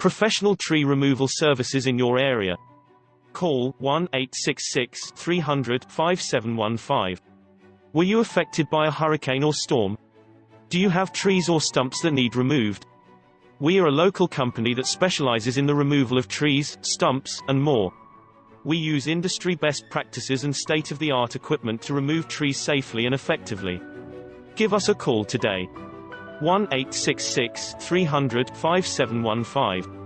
Professional tree removal services in your area. Call 1-866-300-5715. Were you affected by a hurricane or storm? Do you have trees or stumps that need removed? We are a local company that specializes in the removal of trees, stumps, and more. We use industry best practices and state-of-the-art equipment to remove trees safely and effectively. Give us a call today. 1-866-300-5715.